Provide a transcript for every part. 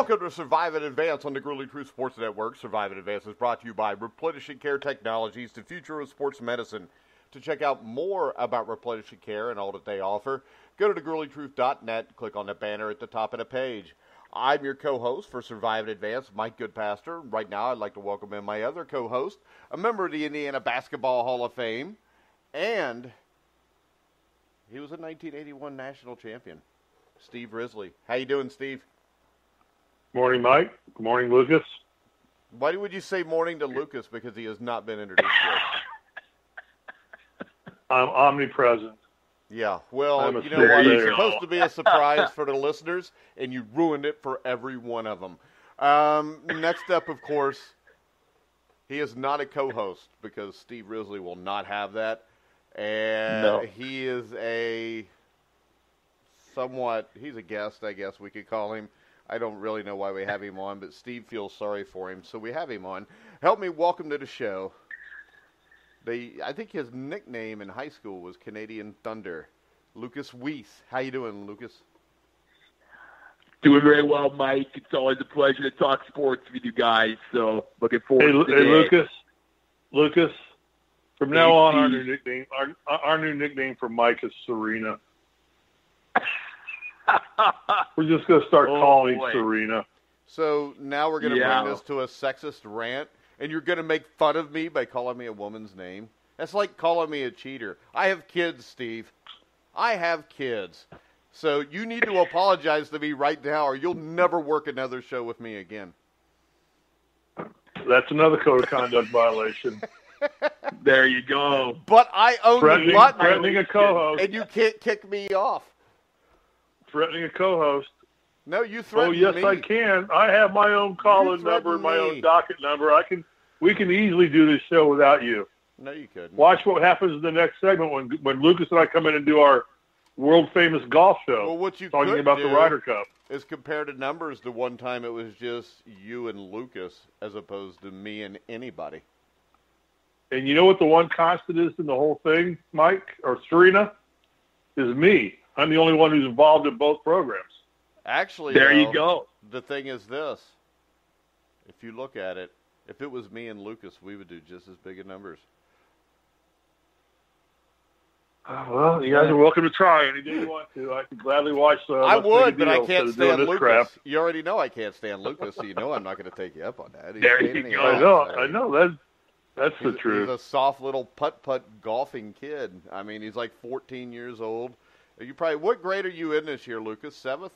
Welcome to Survive and Advance on the Grueling Truth Sports Network. Survive and Advance is brought to you by Replenishing Care Technologies, the future of sports medicine. To check out more about Replenishing Care and all that they offer, go to thegruelingtruth.net, click on the banner at the top of the page. I'm your co-host for Survive and Advance, Mike Goodpaster. Right now, I'd like to welcome in my other co-host, a member of the Indiana Basketball Hall of Fame, and he was a 1981 national champion, Steve Risley. How you doing, Steve? Morning, Mike. Good morning, Lucas. Why would you say morning to Lucas? Because he has not been introduced yet. I'm omnipresent. Yeah, well, you know what? It's supposed to be a surprise for the listeners, and you ruined it for every one of them. Next up, of course, he is not a co-host because Steve Risley will not have that. And He is he's a guest, I guess we could call him. I don't really know why we have him on, but Steve feels sorry for him, so we have him on. Help me welcome to the show. I think his nickname in high school was Canadian Thunder. Lucas Weiss. How you doing, Lucas? Doing very well, Mike. It's always a pleasure to talk sports with you guys, so looking forward to today. Hey, Lucas, from now on, our new nickname for Mike is Serena. We're just going to start calling him Serena. So now we're going to bring this to a sexist rant, and you're going to make fun of me by calling me a woman's name? That's like calling me a cheater. I have kids, Steve. I have kids. So you need to apologize to me right now, or you'll never work another show with me again. That's another code of conduct violation. There you go. But I own the button. Threatening a co-host. And you can't kick me off. Threatening a co-host. No, you threatened me. Oh, yes, I can. I have my own call-in number, my own docket number. We can easily do this show without you. No, you couldn't. Watch what happens in the next segment when Lucas and I come in and do our world-famous golf show. Well, what you talking could about do the Ryder Cup is compare the numbers to one time it was just you and Lucas as opposed to me and anybody. And you know what the one constant is in the whole thing, Mike, or Serena? Is me. I'm the only one who's involved in both programs. Actually, there you go. The thing is this. If you look at it, if it was me and Lucas, we would do just as big a numbers. Well, you guys are welcome to try any day you want to. I can gladly watch. I would, but I can't stand Lucas. Crap. You already know I can't stand Lucas, so you know I'm not going to take you up on that. There you go. I know. That's the truth. He's a soft little putt-putt golfing kid. I mean, he's like 14 years old. What grade are you in this year, Lucas? 7th?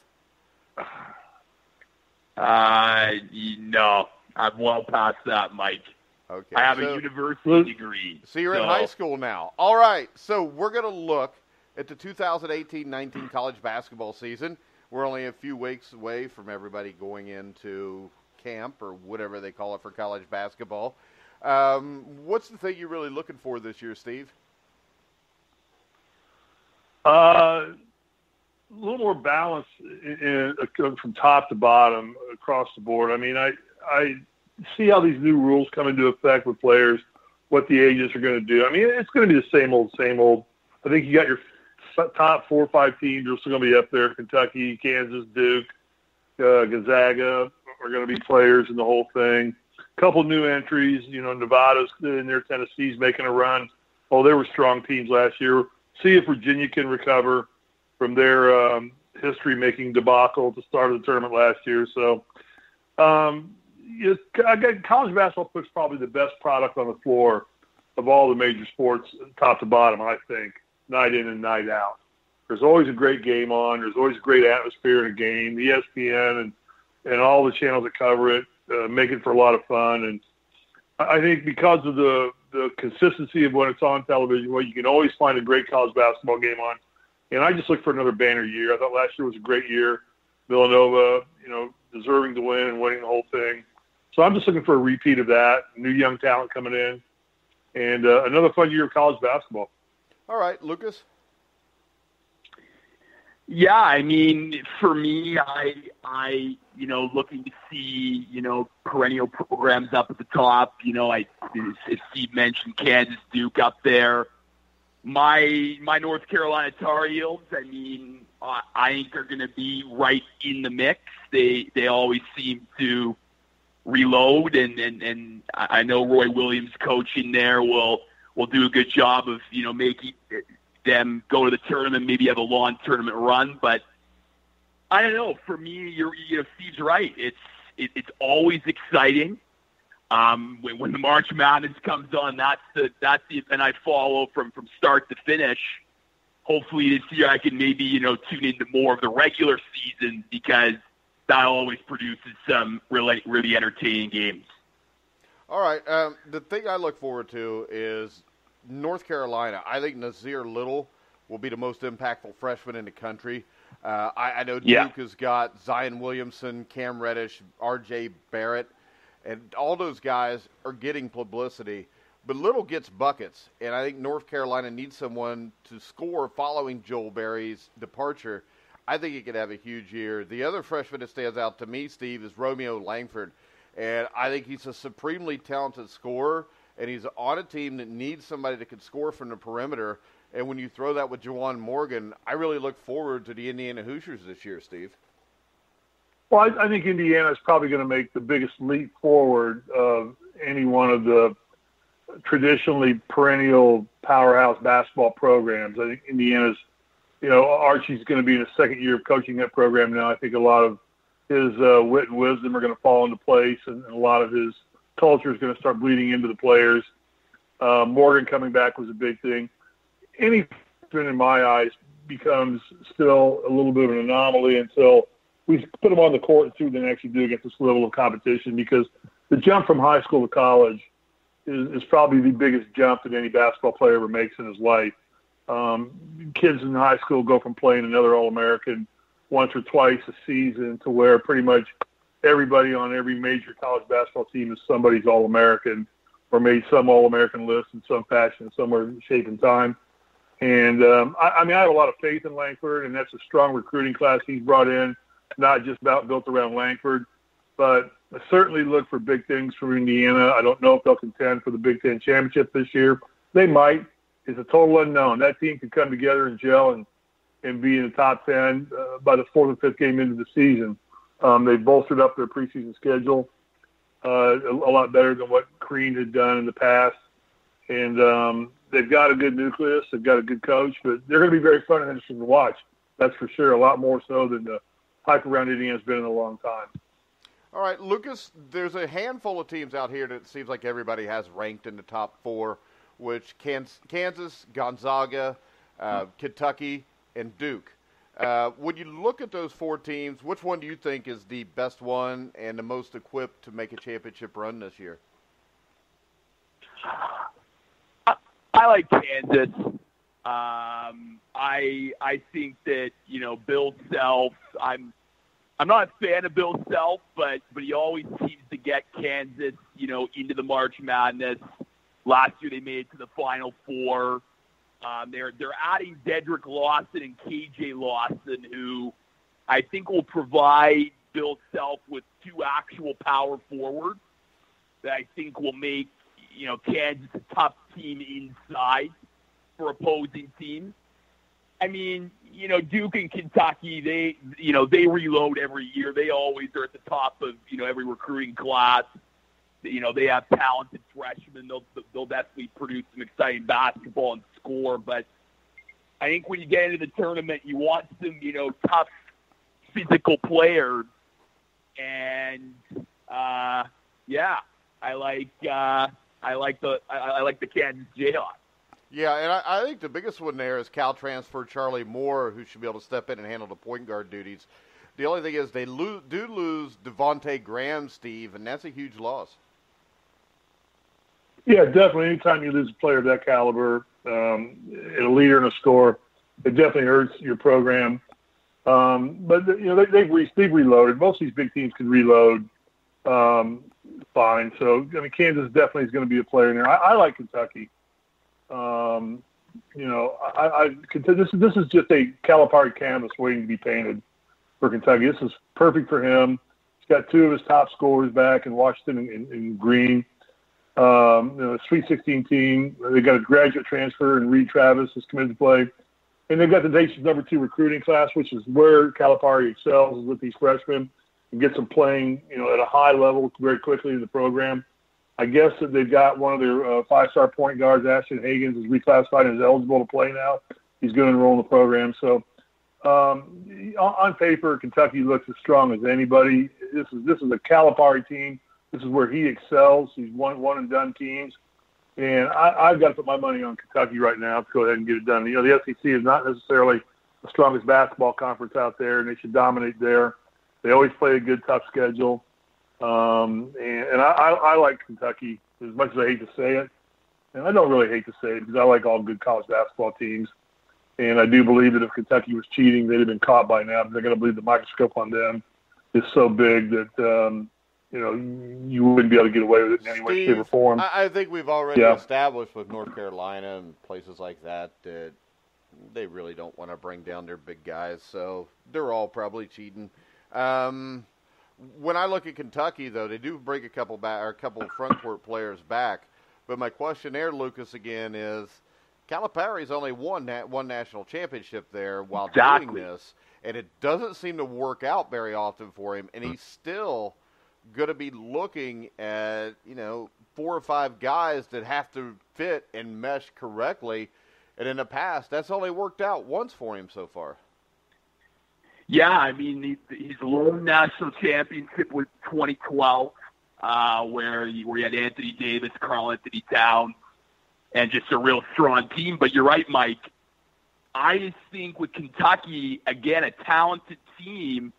No. I'm well past that, Mike. Okay. I have a university degree. So you're in high school now. All right. So we're going to look at the 2018-19 college basketball season. We're only a few weeks away from everybody going into camp or whatever they call it for college basketball. What's the thing you're really looking for this year, Steve? A little more balance from top to bottom across the board. I mean, I see how these new rules come into effect with players, what the agents are going to do. I mean, it's going to be the same old. I think you got your top 4 or 5 teams are still going to be up there. Kentucky, Kansas, Duke, Gonzaga are going to be players in the whole thing. A couple new entries, Nevada's in there, Tennessee's making a run. Oh, they were strong teams last year. See if Virginia can recover from their history-making debacle at the start of the tournament last year. So, college basketball puts probably the best product on the floor of all the major sports, top to bottom, I think, night in and night out. There's always a great game on. There's always a great atmosphere in a game. ESPN and all the channels that cover it make it for a lot of fun. And I think because of the consistency of when it's on television, you can always find a great college basketball game on. And I just look for another banner year. I thought last year was a great year. Villanova, deserving to win and winning the whole thing. So I'm just looking for a repeat of that, new young talent coming in, and another fun year of college basketball. All right, Lucas? Yeah, I mean, for me, I looking to see, perennial programs up at the top. As Steve mentioned, Kansas, Duke up there. my North Carolina Tar Heels, I mean, I think are going to be right in the mix. They always seem to reload, and I know Roy Williams coaching there will do a good job of, making them go to the tournament, maybe have a long tournament run. But I don't know. For me, Steve's right. It's always exciting. When the March Madness comes on, that's the event I follow from start to finish. Hopefully this year I can maybe, tune into more of the regular season, because that always produces some really, really entertaining games. All right. The thing I look forward to is North Carolina. I think Nasir Little will be the most impactful freshman in the country. I know Duke has got Zion Williamson, Cam Reddish, R.J. Barrett, and all those guys are getting publicity. But Little gets buckets, and I think North Carolina needs someone to score following Joel Berry's departure. I think he could have a huge year. The other freshman that stands out to me, Steve, is Romeo Langford. And I think he's a supremely talented scorer, and he's on a team that needs somebody that can score from the perimeter. And when you throw that with Juwan Morgan, I really look forward to the Indiana Hoosiers this year, Steve. Well, I think Indiana is probably going to make the biggest leap forward of any one of the traditionally perennial powerhouse basketball programs. I think Indiana's, Archie's going to be in his second year of coaching that program now. I think a lot of his wit and wisdom are going to fall into place, and a lot of his culture is going to start bleeding into the players. Morgan coming back was a big thing. Any freshman, in my eyes, becomes still a little bit of an anomaly until we put them on the court and see what they actually do against this level of competition, because the jump from high school to college is probably the biggest jump that any basketball player ever makes in his life. Kids in high school go from playing another All-American once or twice a season to where pretty much everybody on every major college basketball team is somebody's All-American or made some All-American list in some fashion, somewhere, shape, and time. And, I have a lot of faith in Langford, and that's a strong recruiting class he's brought in, not just about built around Langford. But I certainly look for big things from Indiana. I don't know if they'll contend for the Big Ten championship this year. They might. It's a total unknown. That team could come together and gel and be in the top 10 by the fourth or fifth game into the season. They've bolstered up their preseason schedule a lot better than what Crean had done in the past. And they've got a good nucleus. They've got a good coach. But they're going to be very fun and interesting to watch. That's for sure, a lot more so than the hype around Indiana's been in a long time. All right, Lucas, there's a handful of teams out here that it seems like everybody has ranked in the top four, which Kansas, Gonzaga, Kentucky, and Duke. When you look at those four teams, which one do you think is the best one and the most equipped to make a championship run this year? I like Kansas. I think that, Bill Self, I'm not a fan of Bill Self, but he always seems to get Kansas, into the March Madness. Last year they made it to the Final Four. They're adding Dedrick Lawson and KJ Lawson, who I think will provide Bill Self with two actual power forwards that I think will make, Kansas a tough team inside for opposing teams. I mean, Duke and Kentucky, they reload every year. They always are at the top of, every recruiting class. They have talented freshmen. They'll definitely produce some exciting basketball and score. But I think when you get into the tournament, you want some, tough physical players. And I like the Kansas Jayhawks. Yeah, and I think the biggest one there is Cal transfer Charlie Moore, who should be able to step in and handle the point guard duties. The only thing is they do lose Devontae Graham, Steve, and that's a huge loss. Yeah, definitely. Anytime you lose a player of that caliber, a leader and a scorer, it definitely hurts your program. But they've reloaded. Most of these big teams can reload fine. So Kansas definitely is going to be a player in there. I like Kentucky. This is just a Calipari canvas waiting to be painted for Kentucky. This is perfect for him. He's got two of his top scorers back in Washington and Green. Sweet 16 team. They got a graduate transfer, and Reed Travis is committed to play. And they've got the nation's number 2 recruiting class, which is where Calipari excels, is with these freshmen and gets them playing, at a high level very quickly in the program. I guess that they've got one of their 5-star point guards, Ashton Higgins, is reclassified and is eligible to play now. He's going to enroll in the program. So on paper, Kentucky looks as strong as anybody. This is a Calipari team. This is where he excels. He's one and done teams. And I've got to put my money on Kentucky right now to go ahead and get it done. The SEC is not necessarily the strongest basketball conference out there, and they should dominate there. They always play a good, tough schedule. And I like Kentucky as much as I hate to say it. And I don't really hate to say it because I like all good college basketball teams. And I do believe that if Kentucky was cheating, they'd have been caught by now. They're going to believe the microscope on them is so big that, you wouldn't be able to get away with it in any way, shape, or form. I think we've already established with North Carolina and places like that that they really don't want to bring down their big guys, so they're all probably cheating. When I look at Kentucky, though, they do bring a couple front court players back. But my question there, Lucas, again, is Calipari's only won one national championship there while doing this, and it doesn't seem to work out very often for him, and he's still going to be looking at, 4 or 5 guys that have to fit and mesh correctly. And in the past, that's only worked out once for him so far. Yeah, I mean, his lone national championship was 2012, where he had Anthony Davis, Karl Anthony Towns, and just a real strong team. But you're right, Mike. I just think with Kentucky, again, a talented team,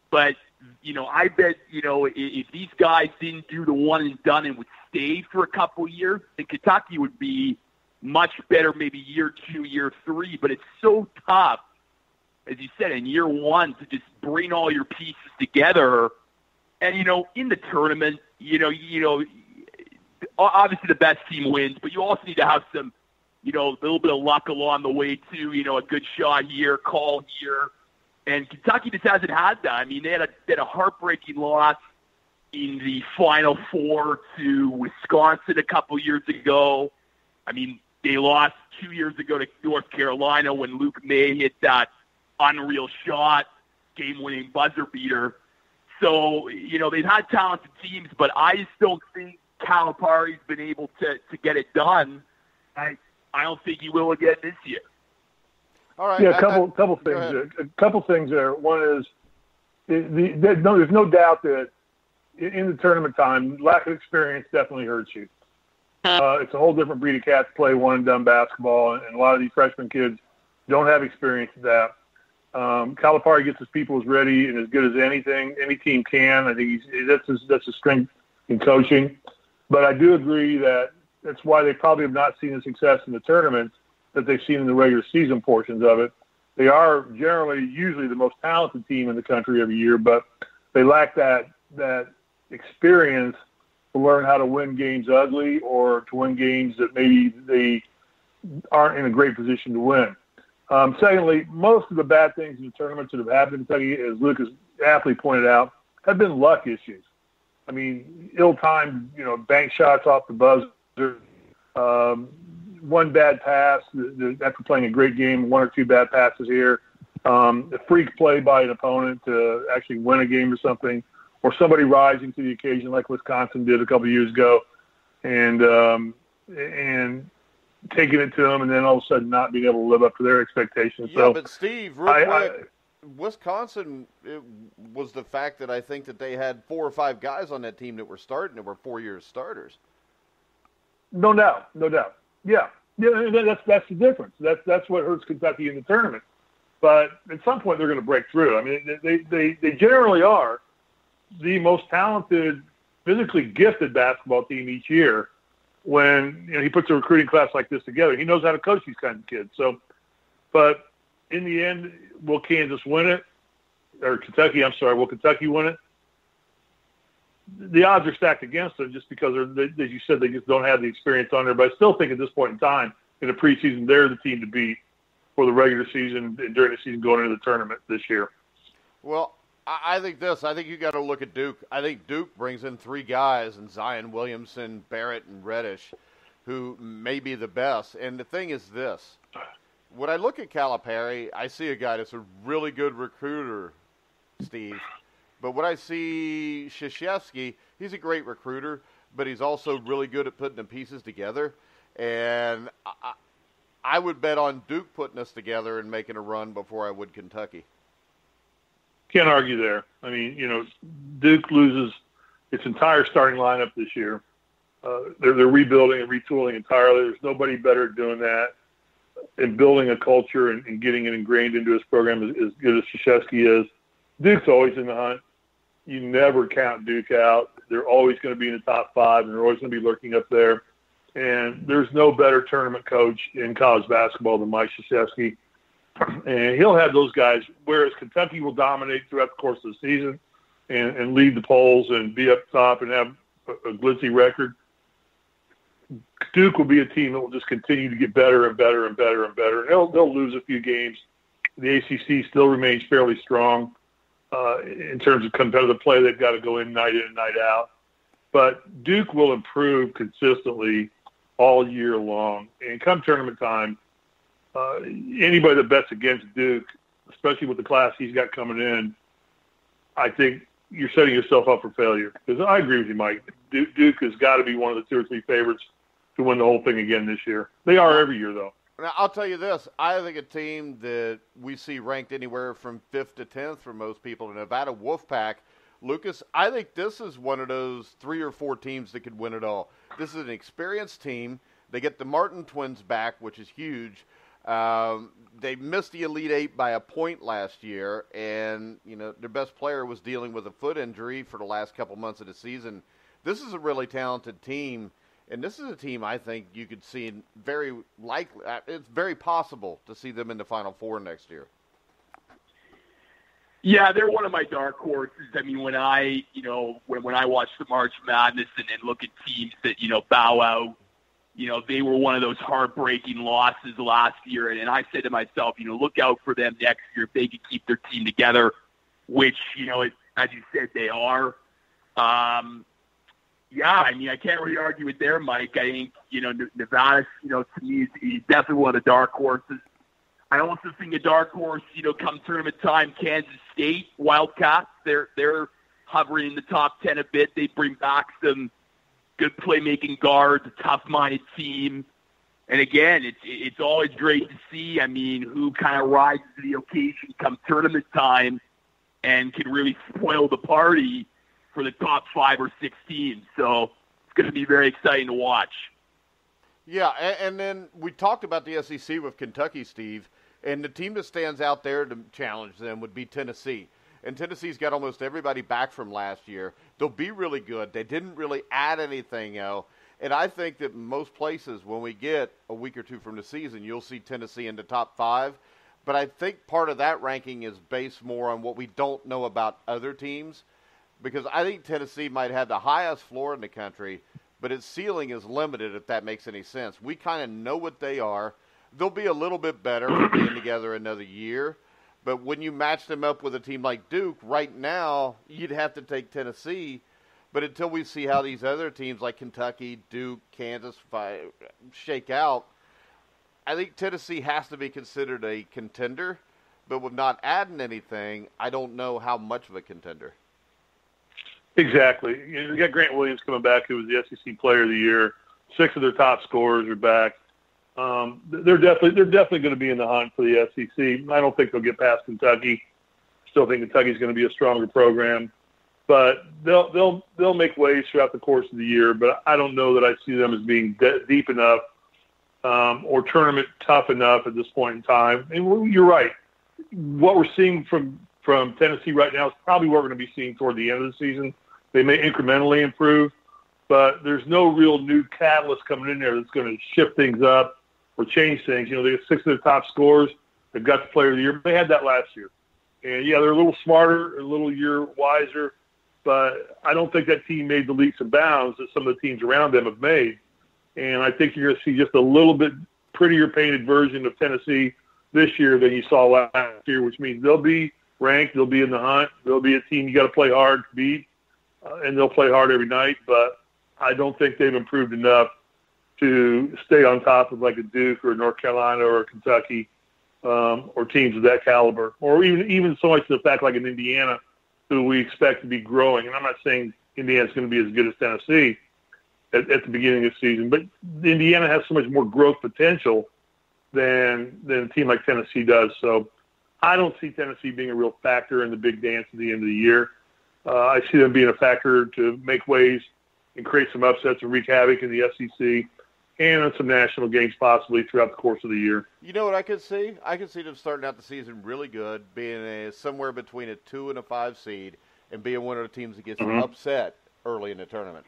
but I bet, if these guys didn't do the one and done and would stay for a couple years, then Kentucky would be much better maybe year 2, year 3. But it's so tough, as you said, in year 1 to just bring all your pieces together. And, in the tournament, obviously the best team wins, but you also need to have some, a little bit of luck along the way too, a good shot here, call here. And Kentucky just hasn't had that. I mean, they had a heartbreaking loss in the Final Four to Wisconsin a couple years ago. I mean, they lost 2 years ago to North Carolina when Luke May hit that unreal shot, game-winning buzzer beater. So, they've had talented teams, but I just don't think Calipari's been able to get it done. I don't think he will again this year. All right. Yeah, a couple things there. One is there's no doubt that in the tournament time, lack of experience definitely hurts you. It's a whole different breed of cats play one and done basketball, and a lot of these freshman kids don't have experience with that. Calipari gets his people as ready and as good as any team can. I think that's his strength in coaching. But I do agree that's why they probably have not seen the success in the tournament that they've seen in the regular season portions of it. They are usually the most talented team in the country every year, but they lack that experience to learn how to win games ugly or to win games that maybe they aren't in a great position to win. Secondly, most of the bad things in the tournaments that have happened in Kentucky, as Lucas aptly pointed out, have been luck issues. I mean, ill-timed, bank shots off the buzzer, one bad pass after playing a great game, 1 or 2 bad passes here, a freak play by an opponent to actually win a game or something, or somebody rising to the occasion like Wisconsin did a couple of years ago and taking it to them and then all of a sudden not being able to live up to their expectations. Yeah, but Steve, real quick, Wisconsin, it was the fact that I think that they had 4 or 5 guys on that team that were starting that were 4-year starters. No doubt. Yeah, that's the difference. That's what hurts Kentucky in the tournament. But at some point, they're going to break through. I mean, they generally are the most talented, physically gifted basketball team each year. When he puts a recruiting class like this together, he knows how to coach these kinds of kids. So, but in the end, will Kansas win it? Or Kentucky? I'm sorry, will Kentucky win it? The odds are stacked against them just because, as you said, they just don't have the experience on there. But I still think at this point in time, in the preseason, they're the team to beat for the regular season and during the season going into the tournament this year. Well, I think this. I think you got to look at Duke. I think Duke brings in three guys, and Zion Williamson, Barrett, and Reddish, who may be the best. And the thing is this. When I look at Calipari, I see a guy that's a really good recruiter, Steve. But when I see Krzyzewski, he's a great recruiter, but he's also really good at putting the pieces together. And I would bet on Duke putting us together and making a run before I would Kentucky. Can't argue there. I mean, Duke loses its entire starting lineup this year. They're rebuilding and retooling entirely. There's nobody better at doing that and building a culture and getting it ingrained into his program as good as Krzyzewski is. Duke's always in the hunt. You never count Duke out. They're always going to be in the top five, and they're always going to be lurking up there. And there's no better tournament coach in college basketball than Mike Krzyzewski. And he'll have those guys, whereas Kentucky will dominate throughout the course of the season and lead the polls and be up top and have a glitzy record. Duke will be a team that will just continue to get better and better and better and better. They'll lose a few games. The ACC still remains fairly strong in terms of competitive play. They've got to go in and night out. But Duke will improve consistently all year long. And come tournament time, anybody that bets against Duke, especially with the class he's got coming in, I think you're setting yourself up for failure. Because I agree with you, Mike. Duke has got to be one of the 2 or 3 favorites to win the whole thing again this year. They are every year, though. Now, I'll tell you this. I think a team that we see ranked anywhere from 5th to 10th for most people, the Nevada Wolfpack, Lucas, I think this is one of those 3 or 4 teams that could win it all. This is an experienced team. They get the Martin twins back, which is huge. They missed the Elite Eight by a point last year, and their best player was dealing with a foot injury for the last couple months of the season. This is a really talented team, and this is a team I think you could see very likely. It's very possible to see them in the Final Four next year. Yeah, they're one of my dark horses. I mean, when I watch the March Madness and look at teams that bow out. They were one of those heartbreaking losses last year. And I said to myself, look out for them next year if they can keep their team together, which, as you said, they are. I mean, I can't really argue with there, Mike. I think, Nevada, to me, is definitely one of the dark horses. I also think a dark horse, come tournament time, Kansas State Wildcats, they're hovering in the top 10 a bit. They bring back some good playmaking guards, a tough-minded team. And again, it's always great to see, who kind of rises to the occasion come tournament time and can really spoil the party for the top 5 or 6 teams. So it's going to be very exciting to watch. Yeah, and then we talked about the SEC with Kentucky, Steve, and the team that stands out there to challenge them would be Tennessee. And Tennessee's got almost everybody back from last year. They'll be really good. They didn't really add anything, And I think that most places, when we get a week or 2 from the season, you'll see Tennessee in the top 5. But I think part of that ranking is based more on what we don't know about other teams. Because I think Tennessee might have the highest floor in the country, but its ceiling is limited, if that makes any sense. We kind of know what they are. They'll be a little bit better for being together another year. But when you match them up with a team like Duke, right now, you'd have to take Tennessee. But until we see how these other teams like Kentucky, Duke, Kansas shake out, I think Tennessee has to be considered a contender. But with not adding anything, I don't know how much of a contender. Exactly. You got Grant Williams coming back, who was the SEC Player of the Year. 6 of their top scorers are back. They're definitely going to be in the hunt for the SEC. I don't think they'll get past Kentucky. Still think Kentucky's going to be a stronger program, but they'll make waves throughout the course of the year. But I don't know that I see them as being deep enough or tournament tough enough at this point in time. And you're right. What we're seeing from Tennessee right now is probably what we're going to be seeing toward the end of the season. They may incrementally improve, but there's no real new catalyst coming in there that's going to shift things up or change things. They have 6 of their top scorers. They've got the Player of the Year. They had that last year. And, yeah, they're a little smarter, a little year wiser, but I don't think that team made the leaps and bounds that some of the teams around them have made. And I think you're going to see just a little bit prettier painted version of Tennessee this year than you saw last year, which means they'll be ranked. They'll be in the hunt. They'll be a team you got to play hard to beat, and they'll play hard every night. But I don't think they've improved enough to stay on top of like a Duke or North Carolina or Kentucky, or teams of that caliber, or even so much to the fact like an Indiana, who we expect to be growing. And I'm not saying Indiana's going to be as good as Tennessee at the beginning of the season, but Indiana has so much more growth potential than a team like Tennessee does. So I don't see Tennessee being a real factor in the big dance at the end of the year. I see them being a factor to make waves and create some upsets and wreak havoc in the SEC and in some national games possibly throughout the course of the year. You know what I could see? I could see them starting out the season really good, being somewhere between a 2 and a 5 seed, and being one of the teams that gets upset early in the tournament.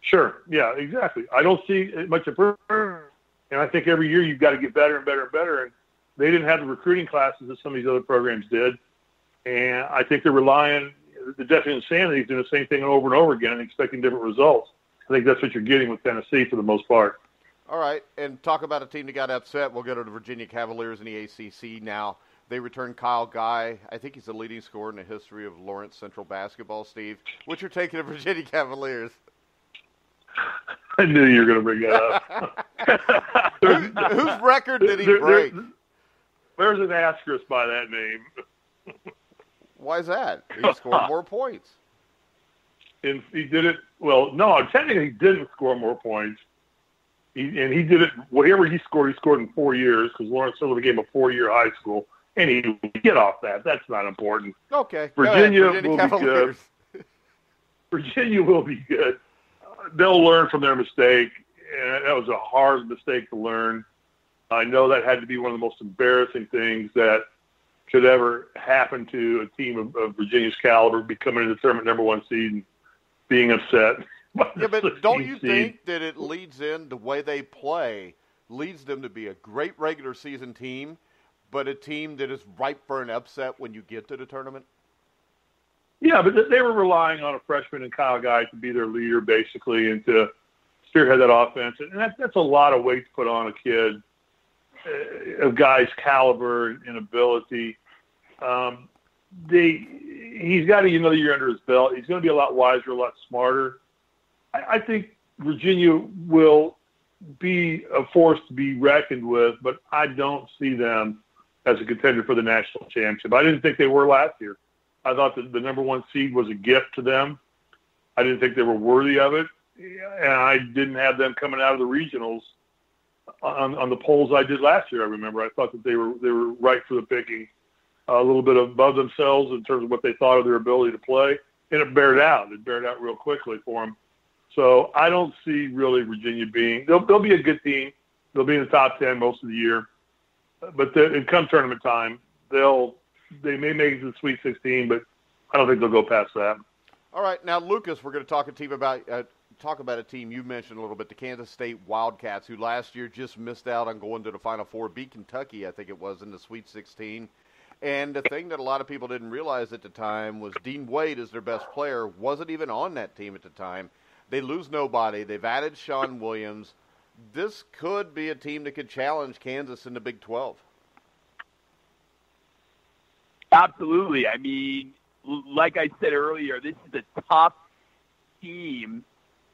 Sure. Yeah, exactly. I don't see much improvement, and I think every year you've got to get better and better and better. And they didn't have the recruiting classes that some of these other programs did, and I think they're relying. The definition of insanity is doing the same thing over and over again and expecting different results. I think that's what you're getting with Tennessee for the most part. All right, and talk about a team that got upset. We'll go to the Virginia Cavaliers in the ACC now. They return Kyle Guy. I think he's the leading scorer in the history of Lawrence Central basketball. Steve, what's your take of the Virginia Cavaliers? I knew you were going to bring that up. Whose record did he break? There's an asterisk by that name. Why is that? He scored more points. And he did it – well, no, technically he didn't score more points. He did it – whatever he scored in 4 years because Lawrence Central became a 4-year high school. And he get off that. That's not important. Okay. Virginia will be good. Virginia will be good. They'll learn from their mistake, and that was a hard mistake to learn. I know that had to be one of the most embarrassing things that could ever happen to a team of Virginia's caliber, becoming a tournament number 1 seed and being upset. Yeah, but don't you think that it leads in the way they play, leads them to be a great regular season team, but a team that is ripe for an upset when you get to the tournament? Yeah, but they were relying on a freshman and Kyle Guy to be their leader, basically, and to spearhead that offense. And that's a lot of weight to put on a kid of Guy's caliber and ability. He's got another year under his belt. He's going to be a lot wiser, a lot smarter. I think Virginia will be a force to be reckoned with, but I don't see them as a contender for the national championship. I didn't think they were last year. I thought that the number 1 seed was a gift to them. I didn't think they were worthy of it, and I didn't have them coming out of the regionals on the polls I did last year. I remember I thought that they were right for the picking, a little bit above themselves in terms of what they thought of their ability to play, and it bared out. It bared out real quickly for them. So I don't see really Virginia being. They'll be a good team. They'll be in the top 10 most of the year, but come tournament time, they may make it to the Sweet 16, but I don't think they'll go past that. All right, now Lucas, we're going to talk about a team you mentioned a little bit, the Kansas State Wildcats, who last year just missed out on going to the Final Four, beat Kentucky, I think it was, in the Sweet 16. And the thing that a lot of people didn't realize at the time was Dean Wade is their best player, wasn't even on that team at the time. They lose nobody. They've added Sean Williams. This could be a team that could challenge Kansas in the Big 12. Absolutely. I mean, like I said earlier, this is a tough team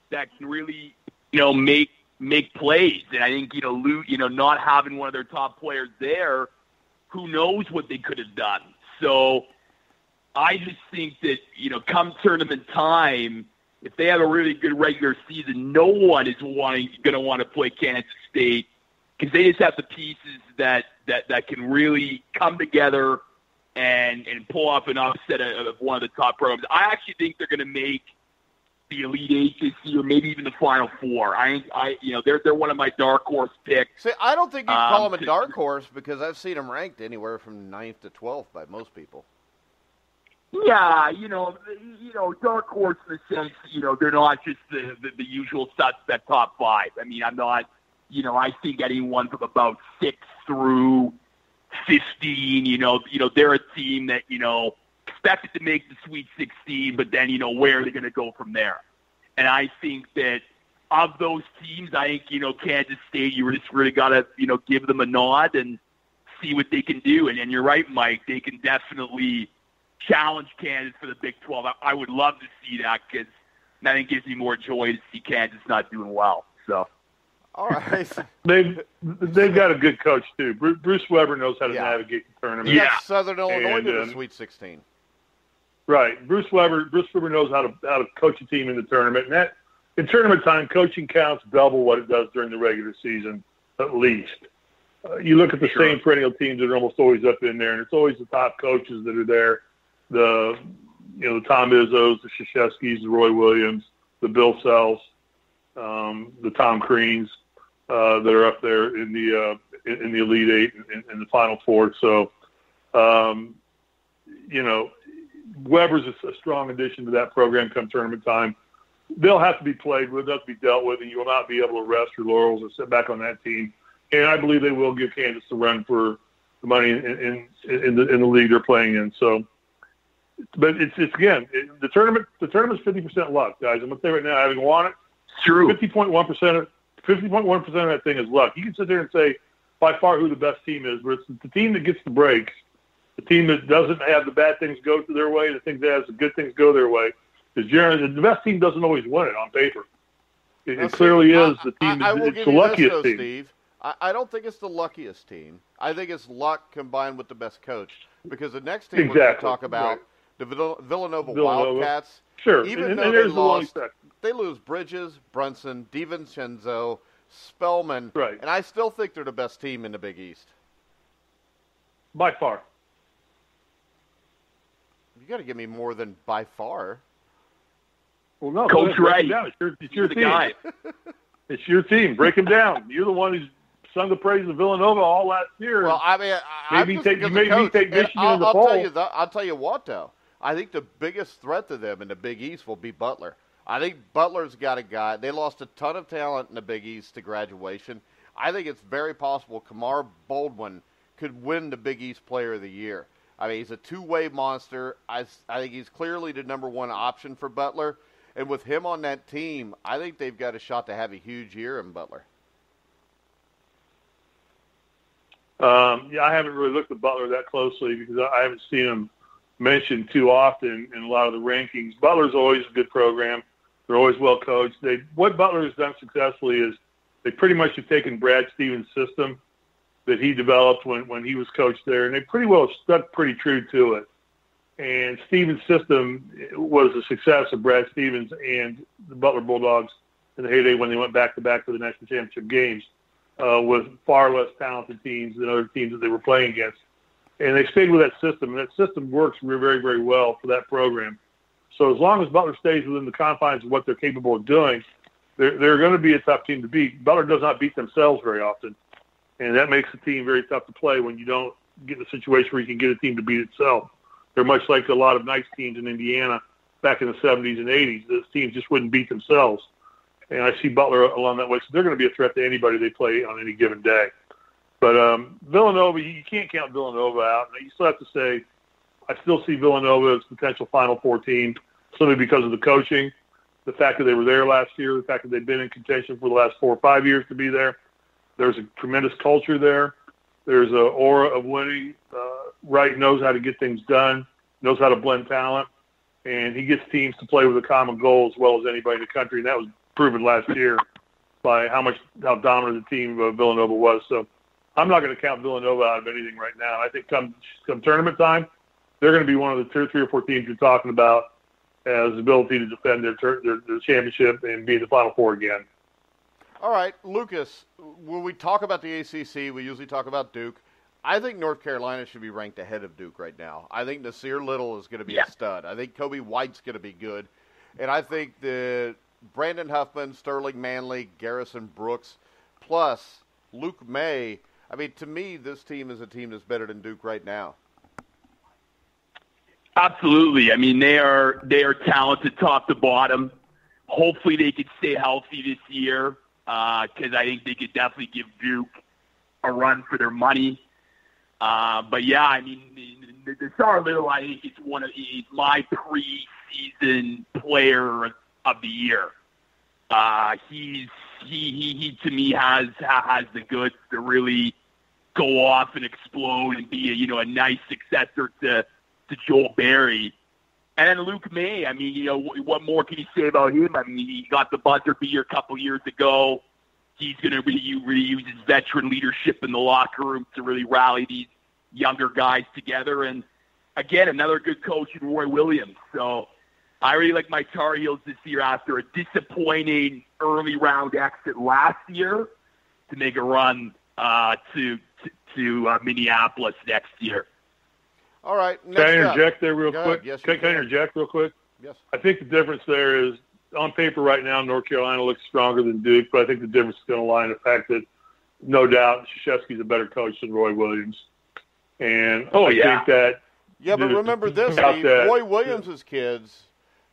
that can really, make plays. And I think, not having one of their top players there, who knows what they could have done. So I just think that, come tournament time, if they have a really good regular season, no one is going to want to play Kansas State because they just have the pieces that can really come together and pull off an upset of one of the top programs. I actually think they're going to make the Elite Eight this year, maybe even the Final Four. They're one of my dark horse picks. See, I don't think you'd call them a dark horse because I've seen them ranked anywhere from 9th to 12th by most people. Yeah, dark horse in the sense, they're not just the usual suspect top 5. I mean, I'm not, I think anyone from about 6 through 15, they're a team that, expected to make the Sweet 16, but then, where are they going to go from there? And I think that of those teams, I think, Kansas State, you just really got to, give them a nod and see what they can do. And you're right, Mike. They can definitely challenge Kansas for the Big 12. I would love to see that because I think it gives me more joy to see Kansas not doing well. So, all right, they've got a good coach too. Bruce Weber knows how to navigate the tournament. He got Southern Illinois to the Sweet 16. Right, Bruce Weber knows how to coach a team in the tournament, and that in tournament time, coaching counts double what it does during the regular season, at least. You look at the same perennial teams that are almost always up in there, and it's always the top coaches that are there. The Tom Izzos, the Krzyzewskis, the Roy Williams, the Bill Sells, the Tom Creans that are up there in the Elite Eight and the Final Four. So, Weber's a strong addition to that program come tournament time. They'll have to be played with, they'll have to be dealt with, and you will not be able to rest your laurels or sit back on that team. And I believe they will give Kansas a run for the money in the league they're playing in. So, but it's again, the tournament's 50% luck, guys. I'm gonna say right now, having won it, true. 50.1% of that thing is luck. You can sit there and say by far who the best team is, but it's the team that gets the breaks, the team that doesn't have the bad things go their way, the thing that has the good things go their way. Because generally, the best team doesn't always win it on paper. It clearly is the team that's the luckiest team. Steve. I don't think it's the luckiest team. I think it's luck combined with the best coach. Because the next team we're going to talk about, the Villanova Wildcats, even though they lose Bridges, Brunson, DiVincenzo, Spellman, and I still think they're the best team in the Big East. By far. You got to give me more than by far. Well, no, Coach Ray. It's your team. It's your team. Break them down. You're the one who's sung the praise of Villanova all last year. Well, I mean, maybe take Michigan in the poll. I'll tell you what, though. I think the biggest threat to them in the Big East will be Butler. I think Butler's got a guy. They lost a ton of talent in the Big East to graduation. I think it's very possible Kamar Baldwin could win the Big East Player of the Year. I mean, he's a two-way monster. I think he's clearly the number one option for Butler. And with him on that team, I think they've got a shot to have a huge year in Butler. I haven't really looked at Butler that closely because I haven't seen him mentioned too often in a lot of the rankings. Butler's always a good program. They're always well coached. What Butler has done successfully is they pretty much have taken Brad Stevens' system that he developed when he was coached there, and they pretty well stuck pretty true to it. And Stevens' system was a success of Brad Stevens and the Butler Bulldogs in the heyday when they went back-to-back to the national championship games with far less talented teams than other teams that they were playing against. And they stayed with that system, and that system works very, very well for that program. So as long as Butler stays within the confines of what they're capable of doing, they're going to be a tough team to beat. Butler does not beat themselves very often, and that makes the team very tough to play when you don't get in a situation where you can get a team to beat itself. They're much like a lot of nice teams in Indiana back in the 70s and 80s. Those teams just wouldn't beat themselves. And I see Butler along that way. So they're going to be a threat to anybody they play on any given day. But Villanova, you can't count Villanova out. You still have to say, I still see Villanova as a potential Final Four team simply because of the coaching, the fact that they were there last year, the fact that they've been in contention for the last 4 or 5 years to be there. There's a tremendous culture there. There's an aura of winning. Wright knows how to get things done, knows how to blend talent, and he gets teams to play with a common goal as well as anybody in the country, and that was proven last year by how dominant the team of Villanova was. So I'm not going to count Villanova out of anything right now. I think come tournament time, they're going to be one of the 2 or 3 or 4 teams you're talking about as the ability to defend their championship and be in the Final Four again. All right, Lucas, when we talk about the ACC, we usually talk about Duke. I think North Carolina should be ranked ahead of Duke right now. I think Nasir Little is going to be a stud. I think Kobe White's going to be good. And I think the Brandon Huffman, Sterling Manley, Garrison Brooks, plus Luke May, I mean, to me, this team is a team that's better than Duke right now. Absolutely. I mean, they are talented top to bottom. Hopefully they could stay healthy this year because I think they could definitely give Duke a run for their money. But yeah, I mean, the Nasir Little, I think he's my preseason player of the year. He to me has the goods to really go off and explode and be a nice successor to Joel Berry. And then Luke May, I mean, what more can you say about him? I mean, he got the buzzer beater a couple years ago. He's going to really use his veteran leadership in the locker room to really rally these younger guys together. And, again, another good coach in Roy Williams. So I really like my Tar Heels this year after a disappointing early round exit last year to make a run to Minneapolis next year. All right. Can I interject there real quick? Yes, can I interject real quick? Yes. I think the difference there is, on paper right now, North Carolina looks stronger than Duke, but I think the difference is going to lie in the fact that, no doubt, Krzyzewski's a better coach than Roy Williams. And I think that... Yeah, but remember this, Steve. Roy Williams' kids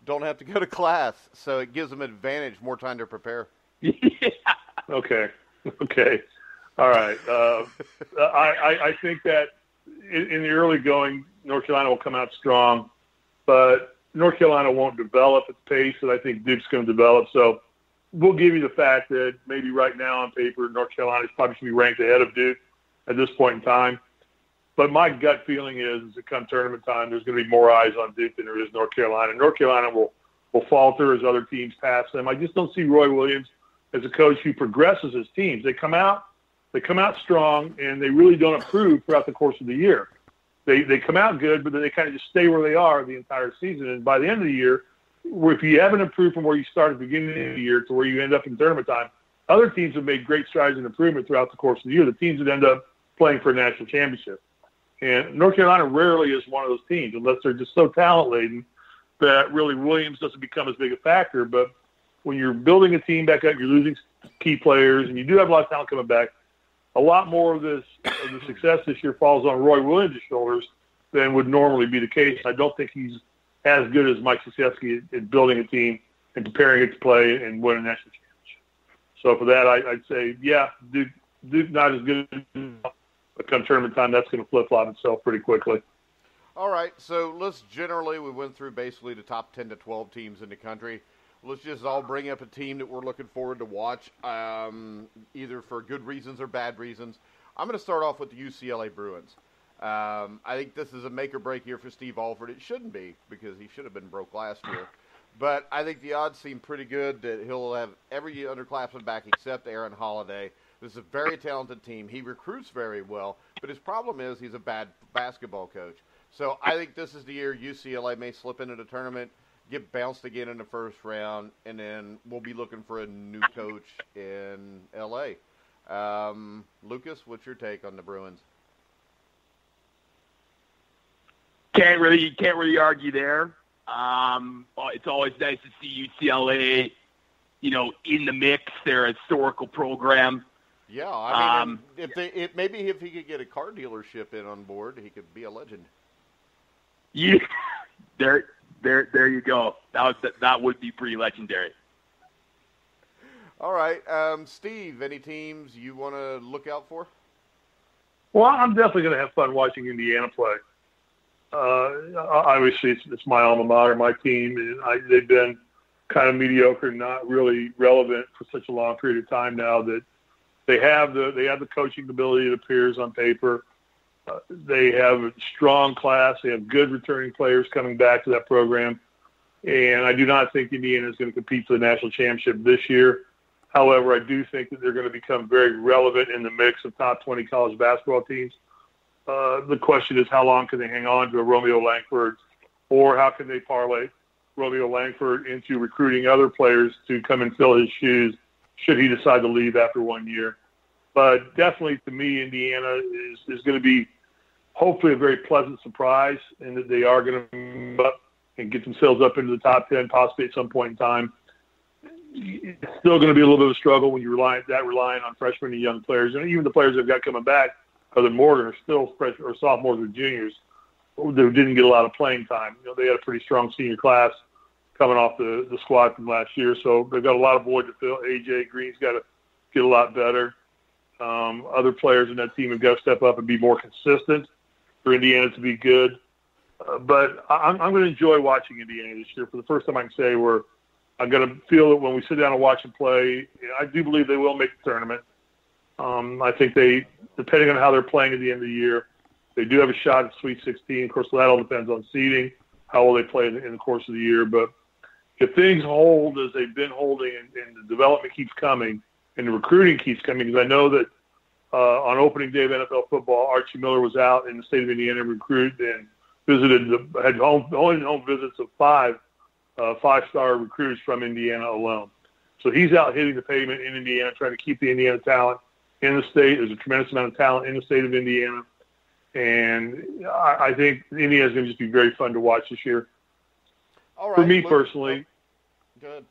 don't have to go to class, so it gives them an advantage, more time to prepare. Okay. All right. I think that in the early going, North Carolina will come out strong, but North Carolina won't develop at the pace that I think Duke's going to develop. So we'll give you the fact that maybe right now on paper, North Carolina is probably should be ranked ahead of Duke at this point in time. But my gut feeling is that come tournament time, there's going to be more eyes on Duke than there is North Carolina. North Carolina will falter as other teams pass them. I just don't see Roy Williams as a coach who progresses his teams. They come out strong, and they really don't improve throughout the course of the year. They come out good, but then they kind of just stay where they are the entire season. And by the end of the year, if you haven't improved from where you started at the beginning of the year to where you end up in tournament time, other teams have made great strides in improvement throughout the course of the year. The teams that end up playing for a national championship. And North Carolina rarely is one of those teams, unless they're just so talent-laden that really Williams doesn't become as big a factor. But when you're building a team back up, you're losing key players, and you do have a lot of talent coming back, a lot more of the success this year falls on Roy Williams' shoulders than would normally be the case. I don't think he's as good as Mike Krzyzewski at building a team and preparing it to play and win a national championship. So for that, I'd say, yeah, Duke not as good, but come tournament time, that's going to flip-flop itself pretty quickly. All right, so we went through basically the top 10 to 12 teams in the country. Let's just all bring up a team that we're looking forward to watch, either for good reasons or bad reasons. I'm going to start off with the UCLA Bruins. I think this is a make-or-break year for Steve Alford. It shouldn't be, because he should have been broke last year. But I think the odds seem pretty good that he'll have every underclassman back except Aaron Holiday. This is a very talented team. He recruits very well, but his problem is he's a bad basketball coach. So I think this is the year UCLA may slip into the tournament, get bounced again in the first round, and then we'll be looking for a new coach in L.A. Lucas, what's your take on the Bruins? Can't really argue there. It's always nice to see UCLA, in the mix. They're a historical program. Yeah, I mean, if he could get a car dealership in on board, he could be a legend. Yeah, there you go. That would be pretty legendary. All right, Steve, any teams you want to look out for? Well, I'm definitely going to have fun watching Indiana play. Obviously, it's my alma mater, my team, and they've been kind of mediocre, not really relevant for such a long period of time now. That they have the coaching ability, it appears on paper. They have a strong class. They have good returning players coming back to that program. And I do not think Indiana is going to compete for the national championship this year. However, I do think that they're going to become very relevant in the mix of top 20 college basketball teams. The question is, how long can they hang on to a Romeo Langford, or how can they parlay Romeo Langford into recruiting other players to come and fill his shoes should he decide to leave after 1 year? But definitely, to me, Indiana is going to be hopefully a very pleasant surprise, in that they are going to move up and get themselves up into the top 10, possibly at some point in time. It's still going to be a little bit of a struggle when you're relying on freshmen and young players. And even the players they've got coming back, other than Morgan, are still freshmen or sophomores or juniors who didn't get a lot of playing time. They had a pretty strong senior class coming off the squad from last year, so they've got a lot of void to fill. A.J. Green's got to get a lot better. Other players in that team have got to step up and be more consistent for Indiana to be good. But I'm going to enjoy watching Indiana this year. For the first time, I can say I'm going to feel that when we sit down and watch them play, I do believe they will make the tournament. I think they depending on how they're playing at the end of the year. They do have a shot at Sweet 16. Of course, that all depends on seeding, how well they play in the course of the year. But if things hold as they've been holding and the development keeps coming and the recruiting keeps coming, because I know that on opening day of NFL football, Archie Miller was out in the state of Indiana and recruited and had only home visits of five-star recruits from Indiana alone. So he's out hitting the pavement in Indiana, trying to keep the Indiana talent in the state. There's a tremendous amount of talent in the state of Indiana. And I think Indiana is going to just be very fun to watch this year. All right. For me personally. Good.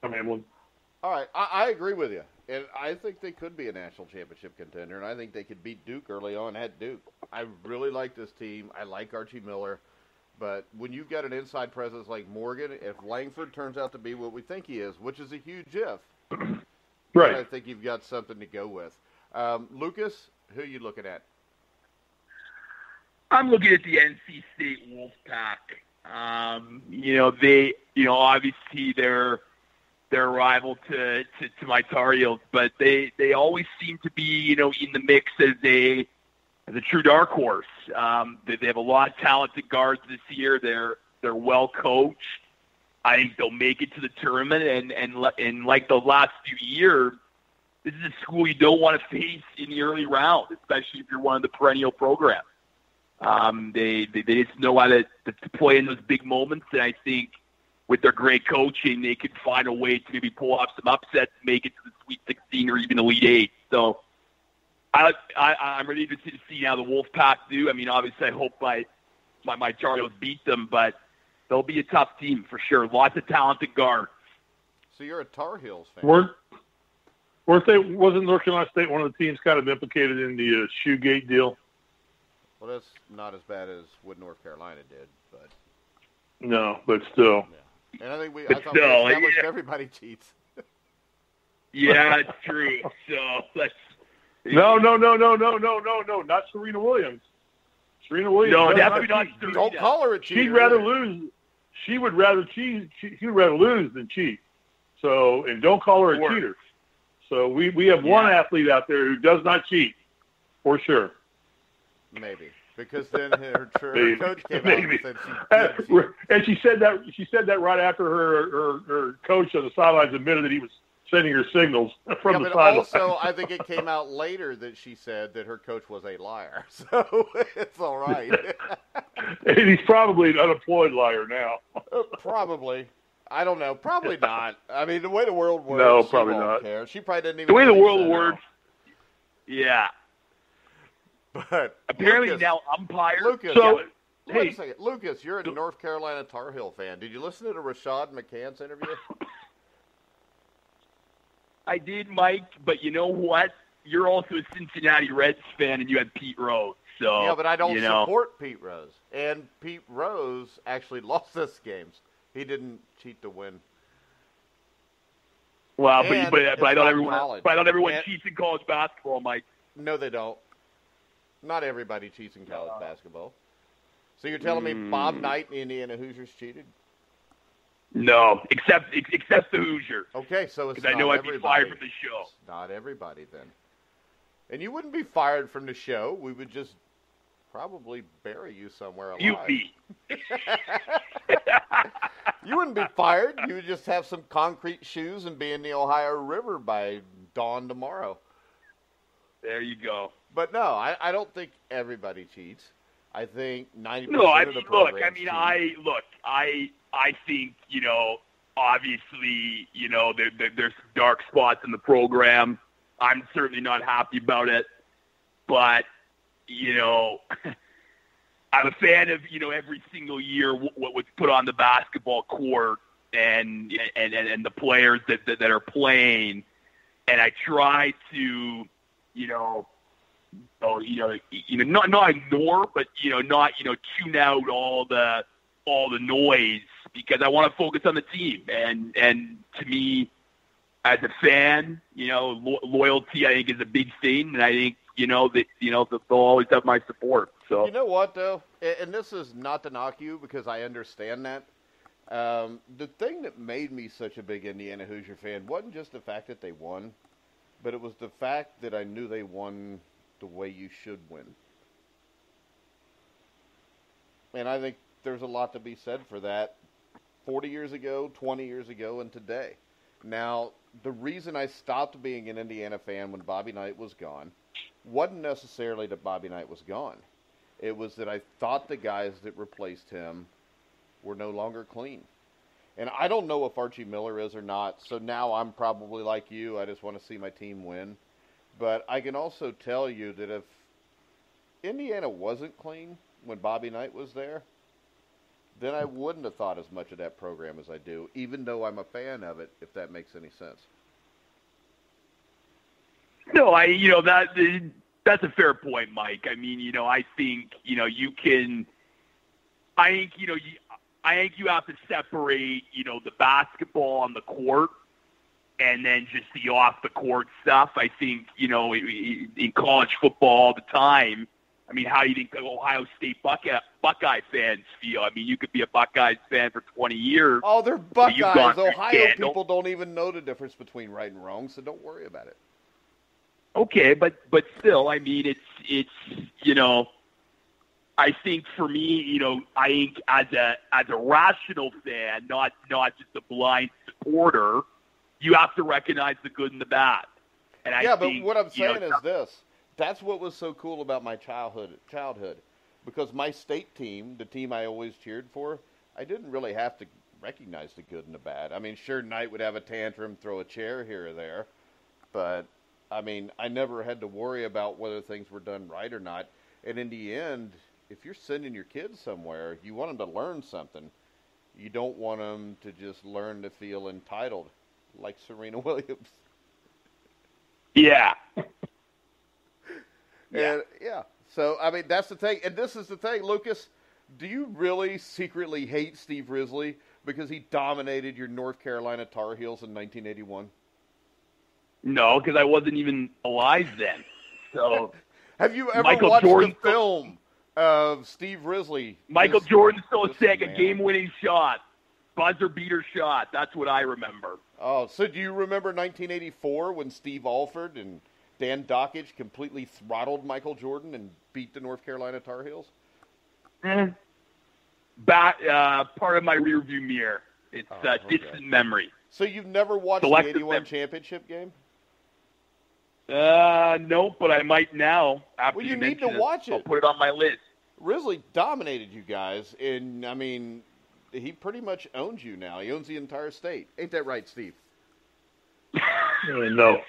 I'm Hamlin. All right. I agree with you. And I think they could be a national championship contender, and I think they could beat Duke early on at Duke. I really like this team. I like Archie Miller. But when you've got an inside presence like Morgan, if Langford turns out to be what we think he is, which is a huge if, right, I think you've got something to go with. Lucas, who are you looking at? I'm looking at the NC State Wolfpack. Obviously they're rival to my Tar Heels, but they always seem to be, in the mix as a true dark horse. They have a lot of talented guards this year. They're well coached. I think they'll make it to the tournament, and like the last few years, this is a school you don't want to face in the early round, especially if you're one of the perennial programs. They just know how to play in those big moments, and I think with their great coaching, they could find a way to maybe pull off some upsets, make it to the Sweet 16 or even Elite 8. So I'm really interested to see how the Wolfpack do. I mean, obviously, I hope my Tar Heels beat them, but they'll be a tough team for sure. Lots of talented guards. So you're a Tar Heels fan. Wasn't North Carolina State one of the teams kind of implicated in the Shoegate deal? Well, that's not as bad as what North Carolina did, but no, but still. Yeah. And I think we established everybody cheats. Yeah, it's true. So let's. No, not Serena Williams. Serena Williams. No, definitely not Serena. Don't call her a cheater. She'd rather lose. She would rather cheat. She'd rather lose than cheat. So, and don't call her a cheater. So we have one athlete out there who does not cheat, for sure. Maybe. Because then her coach came out and said she did. And she said that right after her coach on the sidelines admitted that he was sending her signals from the sideline. Also, I think it came out later that she said that her coach was a liar. So it's all right. And he's probably an unemployed liar now. Probably. I don't know. Probably not. I mean, the way the world works, no, probably not. Care. She probably didn't even. The way the world works. Yeah. But apparently Lucas, now umpires. Lucas, wait a second. Lucas, you're a North Carolina Tar Heel fan. Did you listen to Rashad McCann's interview? I did, Mike, but you know what? You're also a Cincinnati Reds fan, and you had Pete Rose. So yeah, but I don't support Pete Rose. And Pete Rose actually lost this games. He didn't cheat to win. Well, but I thought everyone cheats in college basketball, Mike. No, they don't. Not everybody cheats in college basketball. So you're telling me Bob Knight and the Indiana Hoosiers cheated? No, except the Hoosier. Okay, so it's not I know I'd be fired from the show. It's not everybody then. And you wouldn't be fired from the show. We would just probably bury you somewhere alive. You'd be. You wouldn't be fired. You would just have some concrete shoes and be in the Ohio River by dawn tomorrow. There you go. But no, I don't think everybody cheats. I think 90% of the programs cheat. I think, obviously, there's dark spots in the program. I'm certainly not happy about it. But, I'm a fan of, every single year what was put on the basketball court and the players that are playing. And I try to, not ignore, but not tune out all the noise because I want to focus on the team. And to me, as a fan, loyalty I think is a big thing, and I think that they'll always have my support. So you know what though, and this is not to knock you because I understand that. The thing that made me such a big Indiana Hoosier fan wasn't just the fact that they won. but it was the fact that I knew they won the way you should win. And I think there's a lot to be said for that 40 years ago, 20 years ago, and today. Now, the reason I stopped being an Indiana fan when Bobby Knight was gone wasn't necessarily that Bobby Knight was gone. It was that I thought the guys that replaced him were no longer clean. And I don't know if Archie Miller is or not, so now I'm probably like you. I just want to see my team win. But I can also tell you that if Indiana wasn't clean when Bobby Knight was there, then I wouldn't have thought as much of that program as I do, even though I'm a fan of it, if that makes any sense. No, that's a fair point, Mike. I mean, I think, you can – I think you have to separate, the basketball on the court and then just the off-the-court stuff. I think, in college football all the time, I mean, how do you think Ohio State Buckeye fans feel? I mean, you could be a Buckeyes fan for 20 years. Oh, they're Buckeyes. Ohio people don't even know the difference between right and wrong, so don't worry about it. Okay, but still, I mean, it's I think for me, I think as a rational fan, not just a blind supporter, you have to recognize the good and the bad. And I think, but what I'm saying is this. That's what was so cool about my childhood, because my state team, the team I always cheered for, I didn't really have to recognize the good and the bad. I mean, sure, Knight would have a tantrum, throw a chair here or there, but, I mean, I never had to worry about whether things were done right or not. And in the end, if you're sending your kids somewhere, you want them to learn something. You don't want them to just learn to feel entitled, like Serena Williams. Yeah. And, so, I mean, that's the thing. And this is the thing, Lucas. Do you really secretly hate Steve Risley because he dominated your North Carolina Tar Heels in 1981? No, because I wasn't even alive then. So, have you ever watched the film of Steve Risley? Michael Jordan still sang a game-winning shot, buzzer beater shot. That's what I remember. Oh, so do you remember 1984 when Steve Alford and Dan Dockage completely throttled Michael Jordan and beat the North Carolina Tar Heels? Part of my rearview mirror. It's distant memory. So you've never watched the 81 championship game? Nope, but I might now. After you need to watch it. I'll put it on my list. Risley dominated you guys, and I mean, he pretty much owns you now. He owns the entire state. Ain't that right, Steve? No.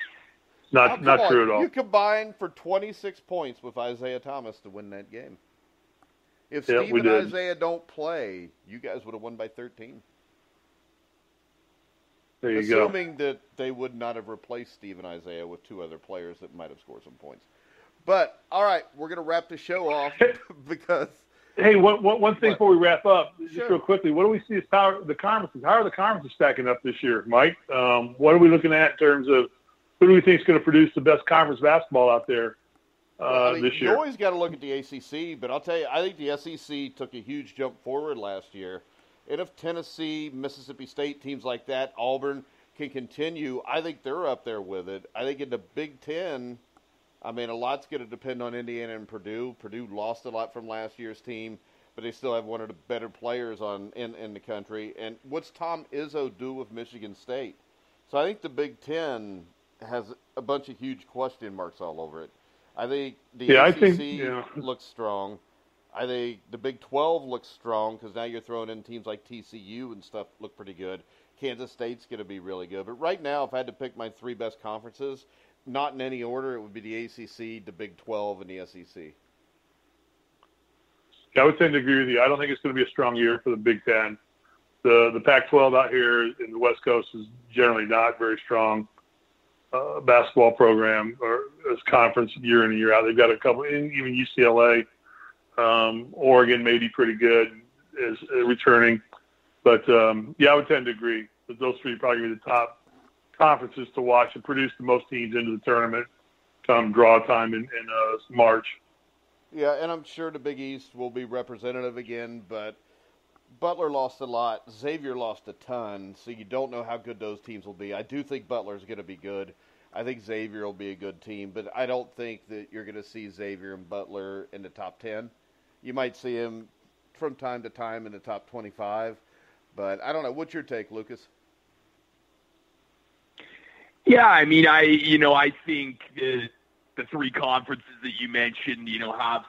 Not true at all. You combined for 26 points with Isaiah Thomas to win that game. If Steve and Isaiah don't play, you guys would have won by 13. There you go. Assuming that they would not have replaced Steve and Isaiah with two other players that might have scored some points. But, all right, we're going to wrap the show off because... Hey, one thing before we wrap up, just real quickly, what do we see as the conferences? How are the conferences stacking up this year, Mike? What are we looking at in terms of who do we think is going to produce the best conference basketball out there this year? You always got to look at the ACC, but I'll tell you, I think the SEC took a huge jump forward last year. And if Tennessee, Mississippi State, teams like that, Auburn, can continue, I think they're up there with it. I think in the Big Ten, I mean, a lot's going to depend on Indiana and Purdue. Purdue lost a lot from last year's team, but they still have one of the better players in the country. And what's Tom Izzo do with Michigan State? So I think the Big Ten has a bunch of huge question marks all over it. I think the ACC looks strong. I think the Big 12 looks strong because now you're throwing in teams like TCU and stuff look pretty good. Kansas State's going to be really good. But right now, if I had to pick my three best conferences, not in any order, it would be the ACC, the Big 12, and the SEC. I would tend to agree with you. I don't think it's going to be a strong year for the Big Ten. The Pac-12 out here in the West Coast is generally not very strong basketball program or as conference year in and year out. They've got a couple, even UCLA, Oregon may be pretty good as returning. But, I would tend to agree that those three probably be the top conferences to watch and produce the most teams into the tournament come draw time in March. Yeah, and I'm sure the Big East will be representative again, but Butler lost a lot. Xavier lost a ton, so you don't know how good those teams will be. I do think Butler's going to be good. I think Xavier will be a good team, but I don't think that you're going to see Xavier and Butler in the top 10. You might see him from time to time in the top 25, but I don't know. What's your take, Lucas? Yeah, I mean, I think the three conferences that you mentioned, have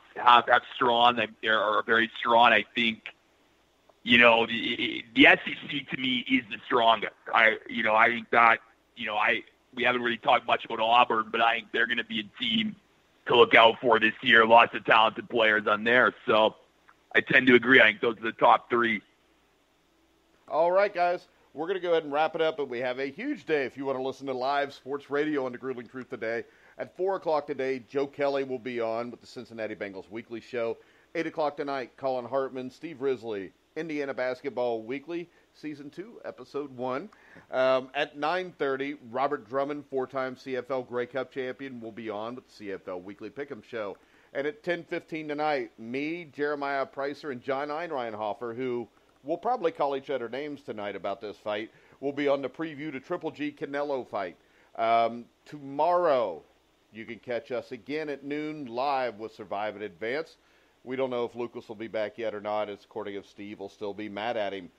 strong, are very strong. I think, the SEC to me is the strongest. I think that, we haven't really talked much about Auburn, but I think they're going to be a team to look out for this year. Lots of talented players on there. So I tend to agree. I think those are the top three. All right, guys. We're going to go ahead and wrap it up, but we have a huge day if you want to listen to live sports radio on The Grueling Truth today. At 4 o'clock today, Joe Kelly will be on with the Cincinnati Bengals Weekly Show. 8 o'clock tonight, Colin Hartman, Steve Risley, Indiana Basketball Weekly, Season 2, Episode 1. At 9:30, Robert Drummond, four-time CFL Grey Cup champion, will be on with the CFL Weekly Pick'em Show. And at 10:15 tonight, me, Jeremiah Pricer, and John Einreinhofer, who will probably call each other names tonight about this fight, will be on the preview to Triple G Canelo fight. Tomorrow, you can catch us again at noon live with Survive in Advance. We don't know if Lucas will be back yet or not. It's according if Steve will still be mad at him.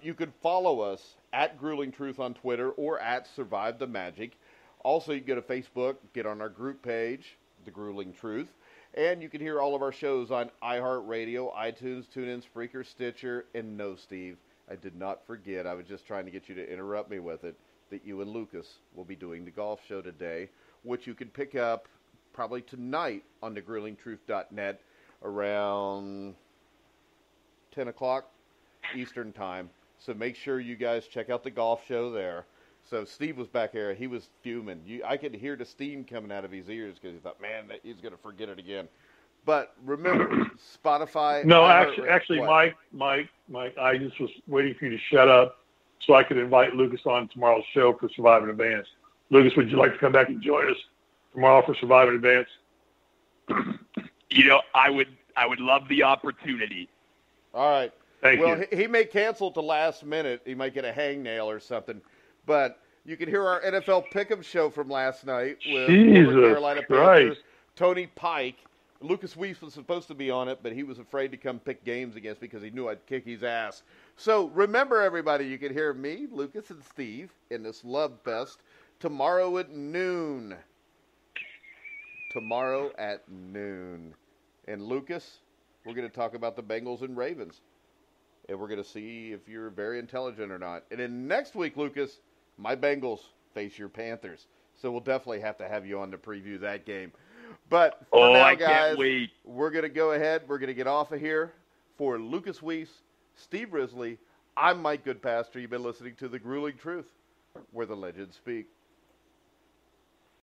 You can follow us at Grueling Truth on Twitter or at Survive the Magic. Also, you can go to Facebook, get on our group page, The Grueling Truth. And you can hear all of our shows on iHeartRadio, iTunes, TuneIn, Spreaker, Stitcher, and no, Steve, I did not forget. I was just trying to get you to interrupt me with it, that you and Lucas will be doing the golf show today, which you can pick up probably tonight on thegruelingtruth.net around 10 o'clock Eastern Time. So make sure you guys check out the golf show there. So Steve was back there. He was fuming. I could hear the steam coming out of his ears because he thought, man, he's going to forget it again. But remember, Spotify. No, actually, Mike, I just was waiting for you to shut up so I could invite Lucas on tomorrow's show for Survive in Advance. Lucas, would you like to come back and join us tomorrow for Survive in Advance? I would love the opportunity. All right. Thank you. Well, he may cancel at the last minute. He might get a hangnail or something. But you can hear our NFL Pick'em show from last night with former Carolina Panthers, Tony Pike. Lucas Weiss was supposed to be on it, but he was afraid to come pick games against me because he knew I'd kick his ass. So remember, everybody, you can hear me, Lucas, and Steve in this Love Fest tomorrow at noon. Tomorrow at noon. And Lucas, we're going to talk about the Bengals and Ravens. And we're going to see if you're very intelligent or not. And then next week, Lucas, my Bengals face your Panthers. So we'll definitely have to have you on to preview that game. But for now, I guys, can't wait. We're going to go ahead. We're going to get off of here. For Lucas Weiss, Steve Risley, I'm Mike Goodpaster. You've been listening to The Grueling Truth, where the legends speak.